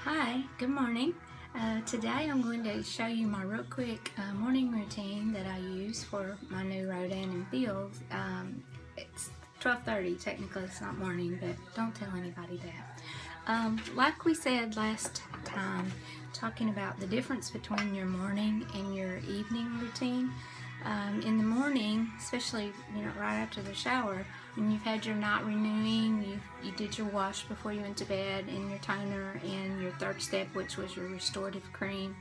Hi, good morning. Today I'm going to show you my real quick morning routine that I use for my new Rodan Fields. It's 12:30, technically it's not morning, but don't tell anybody that. Like we said last time, talking about the difference between your morning and your evening routine. In the morning, especially right after the shower, when you've had your night renewing, you did your wash before you went to bed, and your toner, and your third step, which was your restorative cream.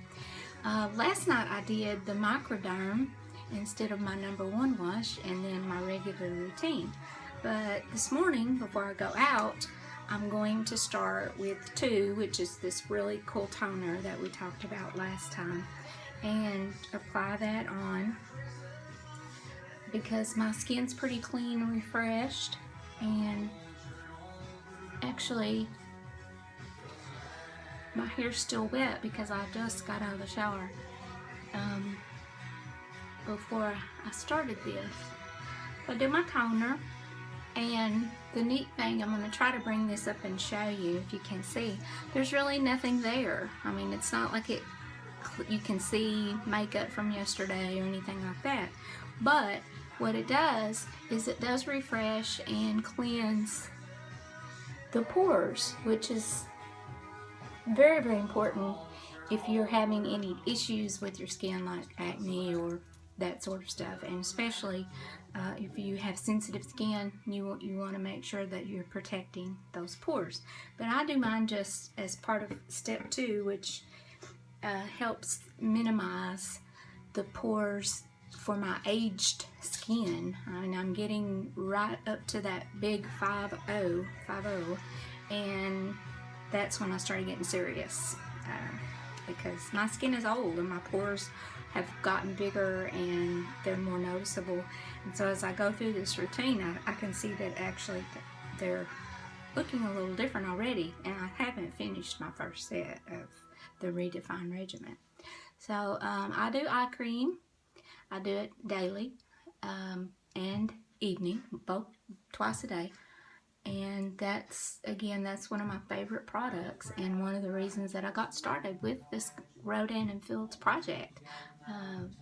Last night I did the microderm instead of my #1 wash, and then my regular routine. But this morning, before I go out, I'm going to start with 2, which is this really cool toner that we talked about last time, and apply that on because my skin's pretty clean and refreshed, and actually my hair's still wet because I just got out of the shower before I started this. So I do my toner, and the neat thing, I'm going to try to bring this up and show you if you can see, there's really nothing there. I mean, it's not like you can see makeup from yesterday or anything like that, but what it does is it does refresh and cleanse the pores, which is very, very important if you're having any issues with your skin like acne or that sort of stuff, and especially if you have sensitive skin, you want to make sure that you're protecting those pores. But I do mine just as part of step 2, which helps minimize the pores for my aged skin. I mean, I'm getting right up to that big 50, and that's when I started getting serious because my skin is old and my pores have gotten bigger and they're more noticeable. And so as I go through this routine, I can see that actually they're looking a little different already, and I haven't finished my first set of the Redefine regimen. So I do eye cream. I do it daily and evening, both twice a day. And that's one of my favorite products, and one of the reasons that I got started with this Rodan Fields project.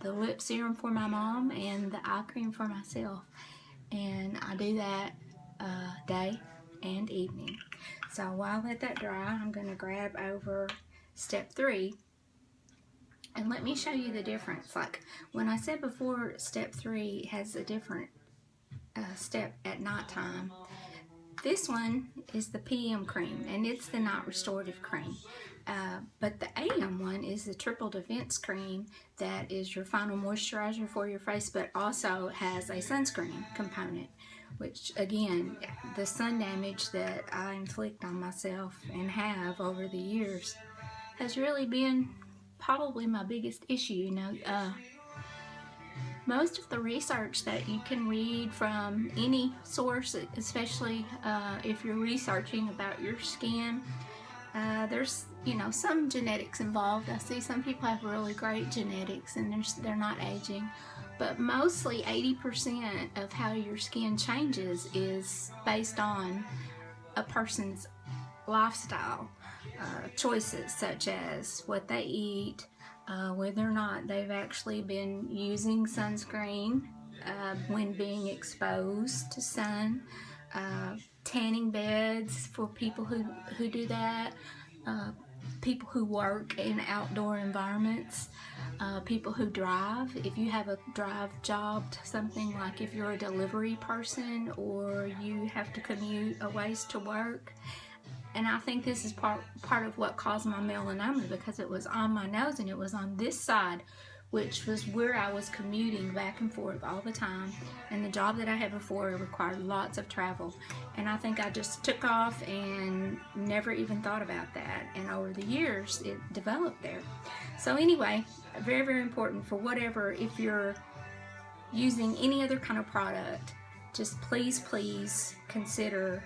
The lip serum for my mom and the eye cream for myself. And I do that day and evening. So while I let that dry, I'm going to grab over step 3. And let me show you the difference. Like when I said before, step 3 has a different step at nighttime. This one is the PM cream, and it's the night restorative cream. But the AM one is the triple defense cream that is your final moisturizer for your face, but also has a sunscreen component, which again, the sun damage that I inflict on myself and have over the years has really been probably my biggest issue. Most of the research that you can read from any source, especially if you're researching about your skin, there's some genetics involved. I see some people have really great genetics and they're not aging, but mostly 80% of how your skin changes is based on a person's lifestyle choices, such as what they eat, whether or not they've actually been using sunscreen when being exposed to sun, tanning beds for people who do that, people who work in outdoor environments, people who drive. If you have a drive job, something like if you're a delivery person or you have to commute a ways to work. And I think this is part of what caused my melanoma, because it was on my nose and it was on this side, which was where I was commuting back and forth all the time. And the job that I had before required lots of travel. And I think I just took off and never even thought about that. And over the years, it developed there. So anyway, very, very important for whatever, if you're using any other kind of product, just please consider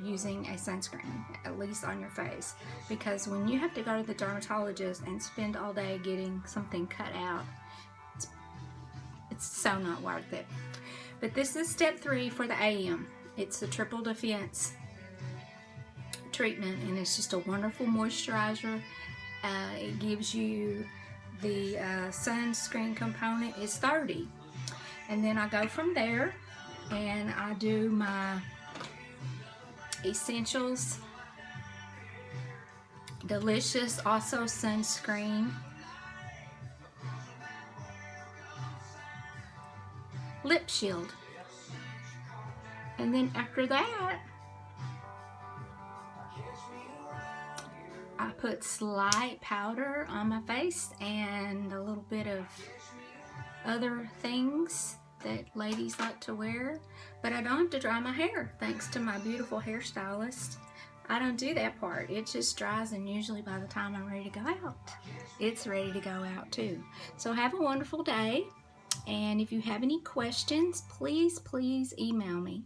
using a sunscreen, at least on your face, because when you have to go to the dermatologist and spend all day getting something cut out, it's so not worth it. But this is step 3 for the AM. It's the triple defense treatment, and it's just a wonderful moisturizer. It gives you the sunscreen component is 30. And then I go from there and I do my Essentials Delicious also sunscreen lip shield. And then after that, I put slight powder on my face and a little bit of other things that ladies like to wear, but I don't have to dry my hair thanks to my beautiful hairstylist. I don't do that part. It just dries, and usually by the time I'm ready to go out, it's ready to go out too. So have a wonderful day, and if you have any questions, please email me.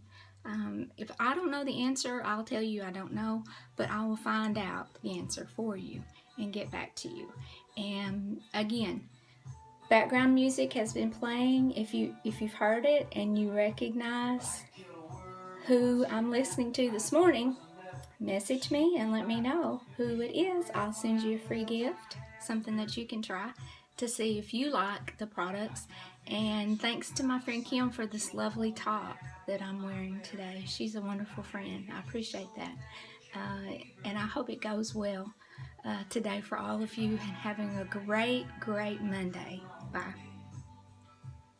If I don't know the answer, I'll tell you I don't know, but I will find out the answer for you and get back to you. And again, background music has been playing. If you've heard it and you recognize who I'm listening to this morning, message me and let me know who it is. I'll send you a free gift, something that you can try to see if you like the products. And thanks to my friend Kim for this lovely top that I'm wearing today. She's a wonderful friend. I appreciate that. And I hope it goes well today for all of you, and having a great Monday. Bye.